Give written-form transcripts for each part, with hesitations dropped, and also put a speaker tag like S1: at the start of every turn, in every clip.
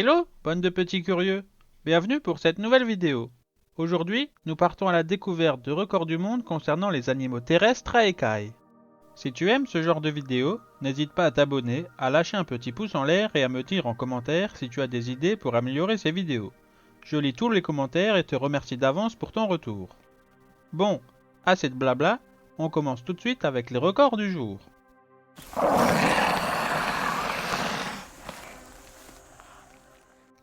S1: Hello, bande de petits curieux! Bienvenue pour cette nouvelle vidéo. Aujourd'hui, nous partons à la découverte de records du monde concernant les animaux terrestres à écailles. Si tu aimes ce genre de vidéo, n'hésite pas à t'abonner, à lâcher un petit pouce en l'air et à me dire en commentaire si tu as des idées pour améliorer ces vidéos. Je lis tous les commentaires et te remercie d'avance pour ton retour. Bon, assez de blabla, on commence tout de suite avec les records du jour.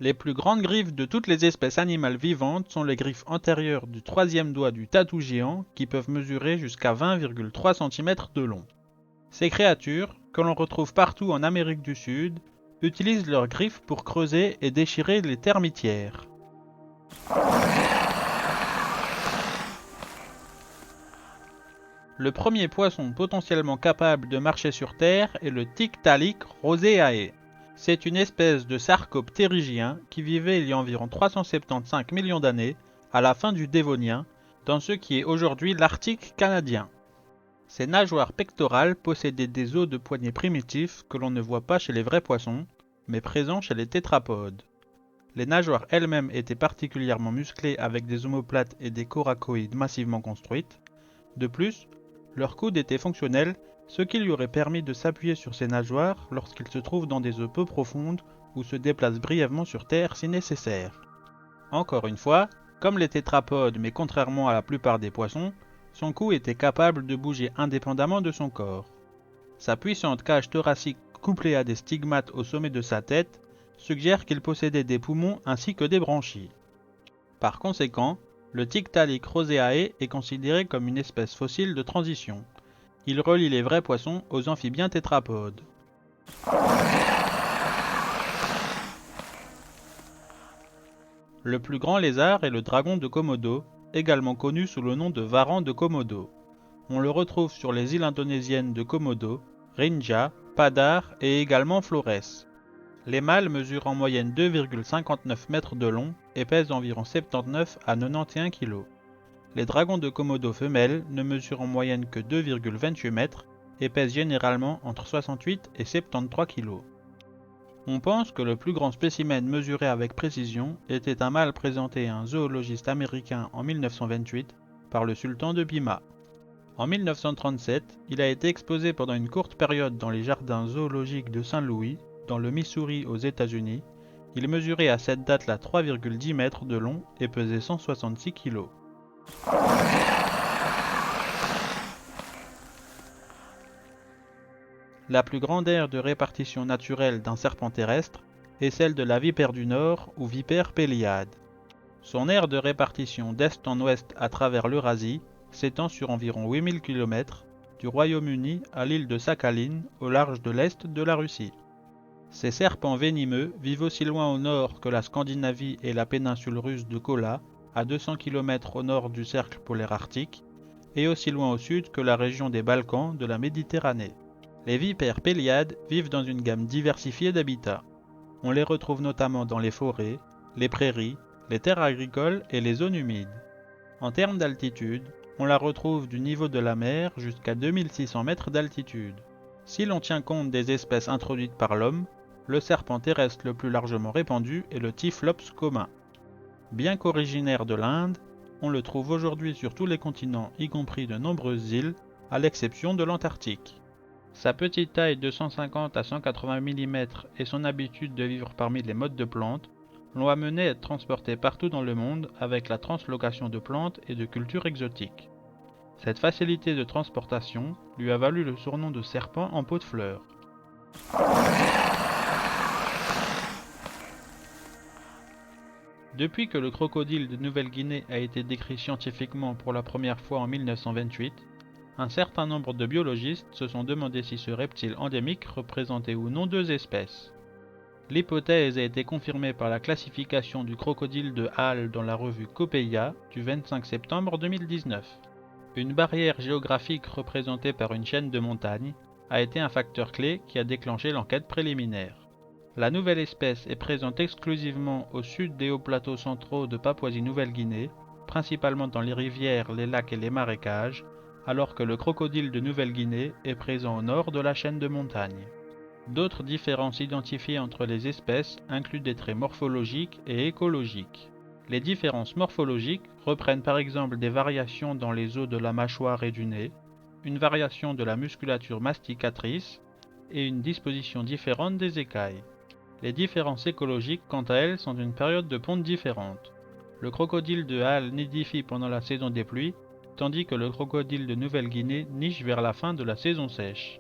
S1: Les plus grandes griffes de toutes les espèces animales vivantes sont les griffes antérieures du troisième doigt du tatou géant qui peuvent mesurer jusqu'à 20,3 cm de long. Ces créatures, que l'on retrouve partout en Amérique du Sud, utilisent leurs griffes pour creuser et déchirer les termitières. Le premier poisson potentiellement capable de marcher sur Terre est le Tiktaalik roseae. C'est une espèce de sarcope ptérygien qui vivait il y a environ 375 millions d'années, à la fin du Dévonien, dans ce qui est aujourd'hui l'Arctique canadien. Ses nageoires pectorales possédaient des os de poignets primitifs que l'on ne voit pas chez les vrais poissons, mais présents chez les tétrapodes. Les nageoires elles-mêmes étaient particulièrement musclées avec des omoplates et des coracoïdes massivement construites. De plus, leurs coudes étaient fonctionnels, ce qui lui aurait permis de s'appuyer sur ses nageoires lorsqu'il se trouve dans des eaux peu profondes ou se déplace brièvement sur Terre si nécessaire. Encore une fois, comme les tétrapodes mais contrairement à la plupart des poissons, son cou était capable de bouger indépendamment de son corps. Sa puissante cage thoracique couplée à des stigmates au sommet de sa tête suggère qu'il possédait des poumons ainsi que des branchies. Par conséquent, le Tiktaalik roseae est considéré comme une espèce fossile de transition. Il relie les vrais poissons aux amphibiens tétrapodes. Le plus grand lézard est le dragon de Komodo, également connu sous le nom de varan de Komodo. On le retrouve sur les îles indonésiennes de Komodo, Rinja, Padar et également Flores. Les mâles mesurent en moyenne 2,59 mètres de long et pèsent environ 79 à 91 kg. Les dragons de Komodo femelles ne mesurent en moyenne que 2,28 mètres et pèsent généralement entre 68 et 73 kg. On pense que le plus grand spécimen mesuré avec précision était un mâle présenté à un zoologiste américain en 1928 par le sultan de Bima. En 1937, il a été exposé pendant une courte période dans les jardins zoologiques de Saint-Louis, dans le Missouri aux États-Unis. Il mesurait à cette date-là 3,10 mètres de long et pesait 166 kg. La plus grande aire de répartition naturelle d'un serpent terrestre est celle de la vipère du Nord ou vipère péliade. Son aire de répartition d'est en ouest à travers l'Eurasie s'étend sur environ 8000 km, du Royaume-Uni à l'île de Sakhaline au large de l'est de la Russie. Ces serpents venimeux vivent aussi loin au nord que la Scandinavie et la péninsule russe de Kola, à 200 km au nord du cercle polaire arctique, et aussi loin au sud que la région des Balkans de la Méditerranée. Les vipères péliades vivent dans une gamme diversifiée d'habitats. On les retrouve notamment dans les forêts, les prairies, les terres agricoles et les zones humides. En termes d'altitude, on la retrouve du niveau de la mer jusqu'à 2600 mètres d'altitude. Si l'on tient compte des espèces introduites par l'homme, le serpent terrestre le plus largement répandu est le Typhlops commun. Bien qu'originaire de l'Inde, on le trouve aujourd'hui sur tous les continents, y compris de nombreuses îles, à l'exception de l'Antarctique. Sa petite taille de 150 à 180 mm et son habitude de vivre parmi les mottes de plantes l'ont amené à être transporté partout dans le monde avec la translocation de plantes et de cultures exotiques. Cette facilité de transportation lui a valu le surnom de serpent en pot de fleurs. Depuis que le crocodile de Nouvelle-Guinée a été décrit scientifiquement pour la première fois en 1928, un certain nombre de biologistes se sont demandé si ce reptile endémique représentait ou non deux espèces. L'hypothèse a été confirmée par la classification du crocodile de Hall dans la revue Coppeia du 25 septembre 2019. Une barrière géographique représentée par une chaîne de montagnes a été un facteur clé qui a déclenché l'enquête préliminaire. La nouvelle espèce est présente exclusivement au sud des hauts plateaux centraux de Papouasie-Nouvelle-Guinée, principalement dans les rivières, les lacs et les marécages, alors que le crocodile de Nouvelle-Guinée est présent au nord de la chaîne de montagnes. D'autres différences identifiées entre les espèces incluent des traits morphologiques et écologiques. Les différences morphologiques reprennent par exemple des variations dans les os de la mâchoire et du nez, une variation de la musculature masticatrice et une disposition différente des écailles. Les différences écologiques, quant à elles, sont d'une période de ponte différente. Le crocodile de Hall nidifie pendant la saison des pluies, tandis que le crocodile de Nouvelle-Guinée niche vers la fin de la saison sèche.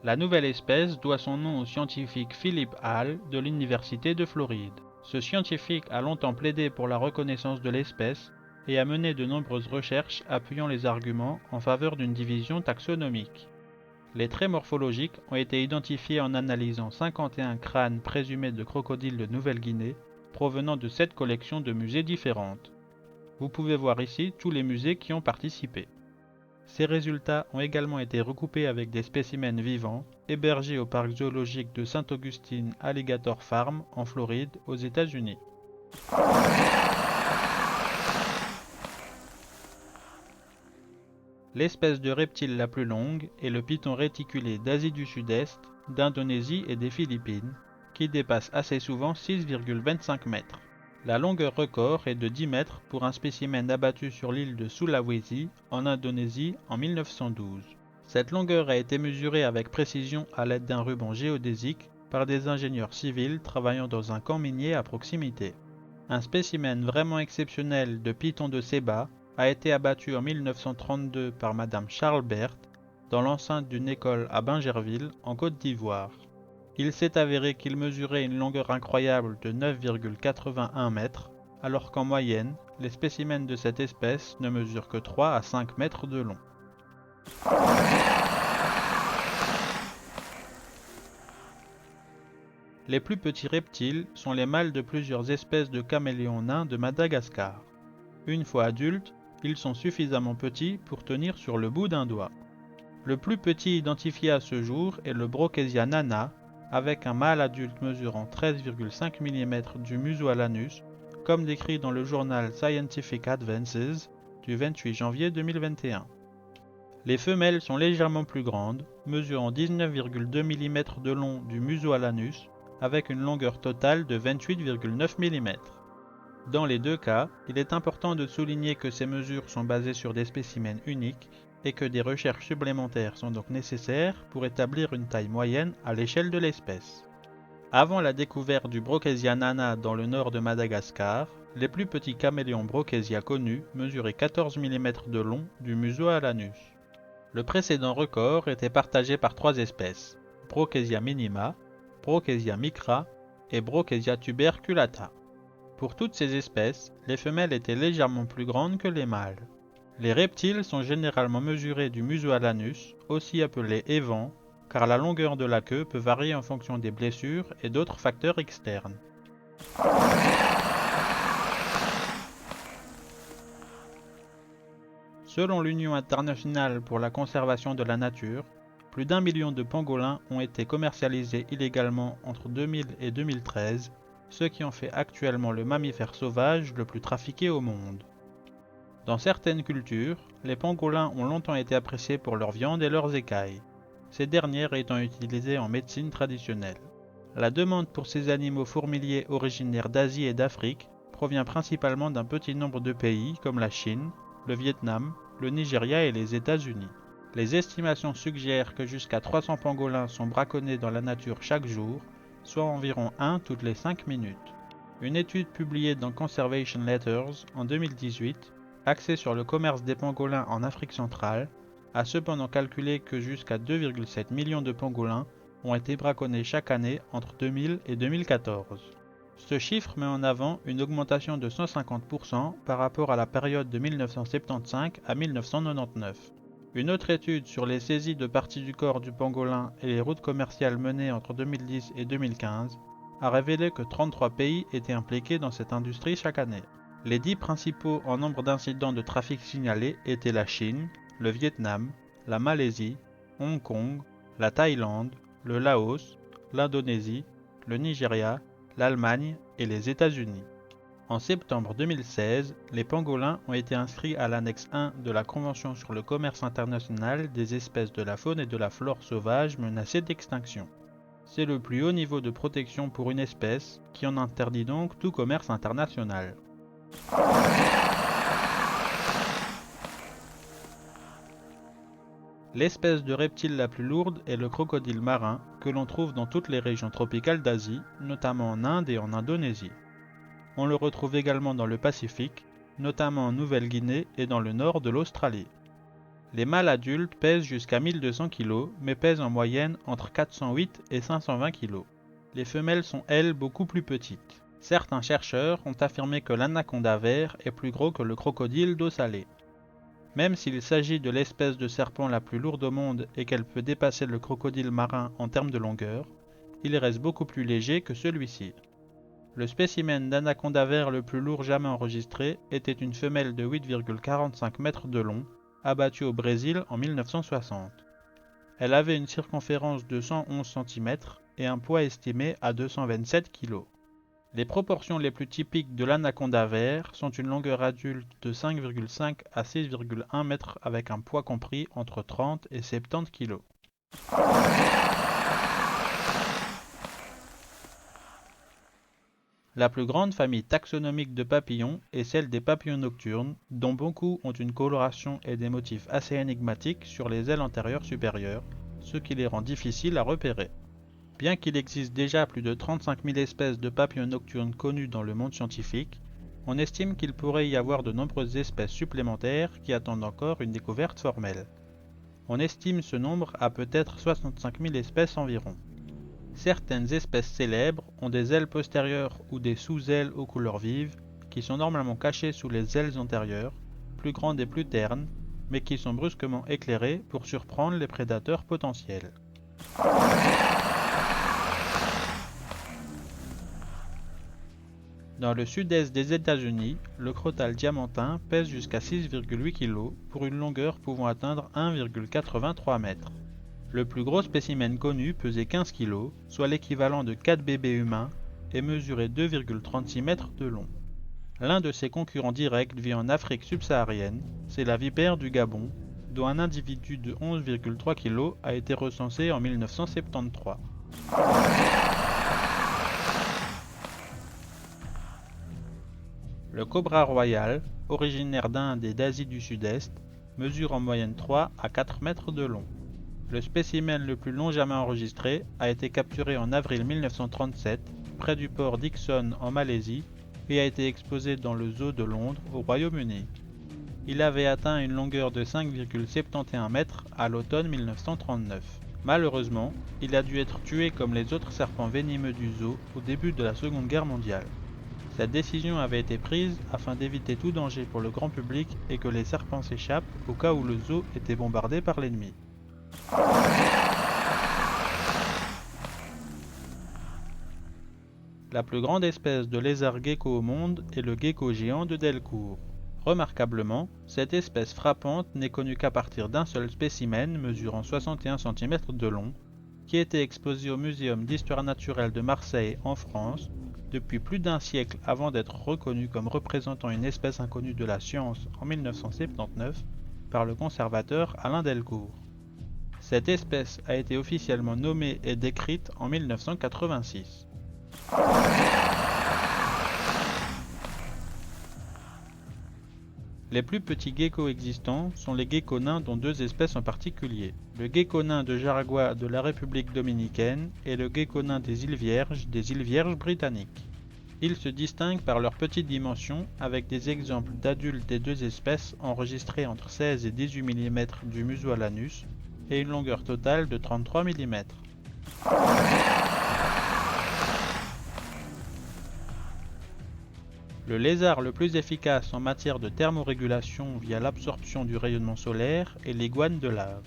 S1: La nouvelle espèce doit son nom au scientifique Philip Hall de l'Université de Floride. Ce scientifique a longtemps plaidé pour la reconnaissance de l'espèce et a mené de nombreuses recherches appuyant les arguments en faveur d'une division taxonomique. Les traits morphologiques ont été identifiés en analysant 51 crânes présumés de crocodiles de Nouvelle-Guinée provenant de 7 collections de musées différentes. Vous pouvez voir ici tous les musées qui ont participé. Ces résultats ont également été recoupés avec des spécimens vivants hébergés au parc zoologique de St. Augustine Alligator Farm en Floride aux États-Unis. L'espèce de reptile la plus longue est le python réticulé d'Asie du Sud-Est, d'Indonésie et des Philippines, qui dépasse assez souvent 6,25 mètres. La longueur record est de 10 mètres pour un spécimen abattu sur l'île de Sulawesi, en Indonésie, en 1912. Cette longueur a été mesurée avec précision à l'aide d'un ruban géodésique par des ingénieurs civils travaillant dans un camp minier à proximité. Un spécimen vraiment exceptionnel de python de Seba a été abattu en 1932 par Madame Charles Berth dans l'enceinte d'une école à Bingerville, en Côte d'Ivoire. Il s'est avéré qu'il mesurait une longueur incroyable de 9,81 mètres, alors qu'en moyenne, les spécimens de cette espèce ne mesurent que 3 à 5 mètres de long. Les plus petits reptiles sont les mâles de plusieurs espèces de caméléons nains de Madagascar. Une fois adultes, ils sont suffisamment petits pour tenir sur le bout d'un doigt. Le plus petit identifié à ce jour est le Brookesia nana, avec un mâle adulte mesurant 13,5 mm du museau à l'anus, comme décrit dans le journal Scientific Advances du 28 janvier 2021. Les femelles sont légèrement plus grandes, mesurant 19,2 mm de long du museau à l'anus, avec une longueur totale de 28,9 mm. Dans les deux cas, il est important de souligner que ces mesures sont basées sur des spécimens uniques et que des recherches supplémentaires sont donc nécessaires pour établir une taille moyenne à l'échelle de l'espèce. Avant la découverte du Brookesia nana dans le nord de Madagascar, les plus petits caméléons Brookesia connus mesuraient 14 mm de long du museau à l'anus. Le précédent record était partagé par 3 espèces, Brookesia minima, Brookesia micra et Brookesia tuberculata. Pour toutes ces espèces, les femelles étaient légèrement plus grandes que les mâles. Les reptiles sont généralement mesurés du museau à l'anus, aussi appelé évent, car la longueur de la queue peut varier en fonction des blessures et d'autres facteurs externes. Selon l'Union internationale pour la conservation de la nature, plus d'1 million de pangolins ont été commercialisés illégalement entre 2000 et 2013, ce qui en fait actuellement le mammifère sauvage le plus trafiqué au monde. Dans certaines cultures, les pangolins ont longtemps été appréciés pour leur viande et leurs écailles, ces dernières étant utilisées en médecine traditionnelle. La demande pour ces animaux fourmiliers originaires d'Asie et d'Afrique provient principalement d'un petit nombre de pays comme la Chine, le Vietnam, le Nigeria et les États-Unis. Les estimations suggèrent que jusqu'à 300 pangolins sont braconnés dans la nature chaque jour, soit environ 1 toutes les 5 minutes. Une étude publiée dans Conservation Letters en 2018, axée sur le commerce des pangolins en Afrique centrale, a cependant calculé que jusqu'à 2,7 millions de pangolins ont été braconnés chaque année entre 2000 et 2014. Ce chiffre met en avant une augmentation de 150% par rapport à la période de 1975 à 1999. Une autre étude sur les saisies de parties du corps du pangolin et les routes commerciales menées entre 2010 et 2015 a révélé que 33 pays étaient impliqués dans cette industrie chaque année. Les 10 principaux en nombre d'incidents de trafic signalés étaient la Chine, le Vietnam, la Malaisie, Hong Kong, la Thaïlande, le Laos, l'Indonésie, le Nigeria, l'Allemagne et les États-Unis. En septembre 2016, les pangolins ont été inscrits à l'annexe 1 de la Convention sur le commerce international des espèces de la faune et de la flore sauvage menacées d'extinction. C'est le plus haut niveau de protection pour une espèce qui en interdit donc tout commerce international. L'espèce de reptile la plus lourde est le crocodile marin, que l'on trouve dans toutes les régions tropicales d'Asie, notamment en Inde et en Indonésie. On le retrouve également dans le Pacifique, notamment en Nouvelle-Guinée et dans le nord de l'Australie. Les mâles adultes pèsent jusqu'à 1200 kg, mais pèsent en moyenne entre 408 et 520 kg. Les femelles sont, elles, beaucoup plus petites. Certains chercheurs ont affirmé que l'anaconda vert est plus gros que le crocodile d'eau salée. Même s'il s'agit de l'espèce de serpent la plus lourde au monde et qu'elle peut dépasser le crocodile marin en termes de longueur, il reste beaucoup plus léger que celui-ci. Le spécimen d'anaconda vert le plus lourd jamais enregistré était une femelle de 8,45 mètres de long, abattue au Brésil en 1960. Elle avait une circonférence de 111 cm et un poids estimé à 227 kg. Les proportions les plus typiques de l'anaconda vert sont une longueur adulte de 5,5 à 6,1 mètres avec un poids compris entre 30 et 70 kg. La plus grande famille taxonomique de papillons est celle des papillons nocturnes, dont beaucoup ont une coloration et des motifs assez énigmatiques sur les ailes antérieures supérieures, ce qui les rend difficiles à repérer. Bien qu'il existe déjà plus de 35 000 espèces de papillons nocturnes connues dans le monde scientifique, on estime qu'il pourrait y avoir de nombreuses espèces supplémentaires qui attendent encore une découverte formelle. On estime ce nombre à peut-être 65 000 espèces environ. Certaines espèces célèbres ont des ailes postérieures ou des sous-ailes aux couleurs vives qui sont normalement cachées sous les ailes antérieures, plus grandes et plus ternes, mais qui sont brusquement éclairées pour surprendre les prédateurs potentiels. Dans le sud-est des États-Unis, le crotale diamantin pèse jusqu'à 6,8 kg pour une longueur pouvant atteindre 1,83 m. Le plus gros spécimen connu pesait 15 kg, soit l'équivalent de 4 bébés humains, et mesurait 2,36 m de long. L'un de ses concurrents directs vit en Afrique subsaharienne, c'est la vipère du Gabon, dont un individu de 11,3 kg a été recensé en 1973. Le cobra royal, originaire d'Inde et d'Asie du Sud-Est, mesure en moyenne 3 à 4 mètres de long. Le spécimen le plus long jamais enregistré a été capturé en avril 1937 près du port Dixon en Malaisie et a été exposé dans le zoo de Londres au Royaume-Uni. Il avait atteint une longueur de 5,71 mètres à l'automne 1939. Malheureusement, il a dû être tué comme les autres serpents venimeux du zoo au début de la Seconde Guerre mondiale. Cette décision avait été prise afin d'éviter tout danger pour le grand public et que les serpents s'échappent au cas où le zoo était bombardé par l'ennemi. La plus grande espèce de lézard gecko au monde est le gecko géant de Delcourt. Remarquablement, cette espèce frappante n'est connue qu'à partir d'un seul spécimen mesurant 61 cm de long, qui était exposé au Muséum d'histoire naturelle de Marseille en France depuis plus d'un siècle avant d'être reconnu comme représentant une espèce inconnue de la science en 1979 par le conservateur Alain Delcourt. Cette espèce a été officiellement nommée et décrite en 1986. Les plus petits geckos existants sont les geckos nains dont deux espèces en particulier, le gecko nain de Jaraguá de la République dominicaine et le gecko nain des îles Vierges britanniques. Ils se distinguent par leurs petites dimensions avec des exemples d'adultes des deux espèces enregistrés entre 16 et 18 mm du museau à l'anus et une longueur totale de 33 mm. Le lézard le plus efficace en matière de thermorégulation via l'absorption du rayonnement solaire est l'iguane de lave.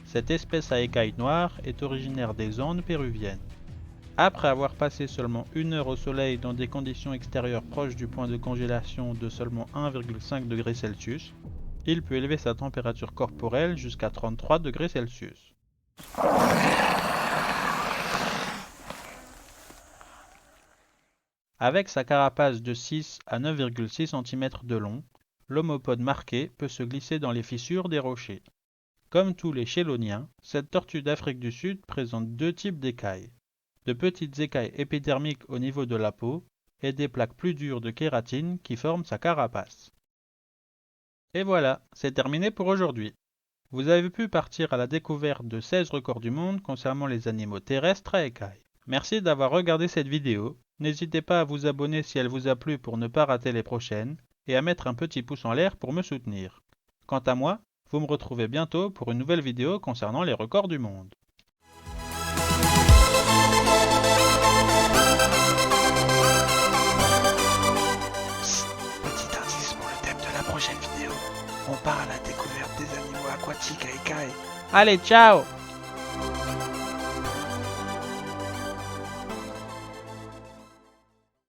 S1: Cette espèce à écailles noires est originaire des Andes péruviennes. Après avoir passé seulement 1 heure au soleil dans des conditions extérieures proches du point de congélation de seulement 1,5 degrés Celsius, il peut élever sa température corporelle jusqu'à 33 degrés Celsius. Avec sa carapace de 6 à 9,6 cm de long, l'homopode marqué peut se glisser dans les fissures des rochers. Comme tous les chéloniens, cette tortue d'Afrique du Sud présente deux types d'écailles. de petites écailles épidermiques au niveau de la peau et des plaques plus dures de kératine qui forment sa carapace. Et voilà, c'est terminé pour aujourd'hui. Vous avez pu partir à la découverte de 16 records du monde concernant les animaux terrestres à écailles. Merci d'avoir regardé cette vidéo. N'hésitez pas à vous abonner si elle vous a plu pour ne pas rater les prochaines et à mettre un petit pouce en l'air pour me soutenir. Quant à moi, vous me retrouvez bientôt pour une nouvelle vidéo concernant les records du monde.
S2: Psst, petit indice pour le thème de la prochaine vidéo. On part à la découverte des animaux aquatiques à écailles.
S1: Allez, ciao!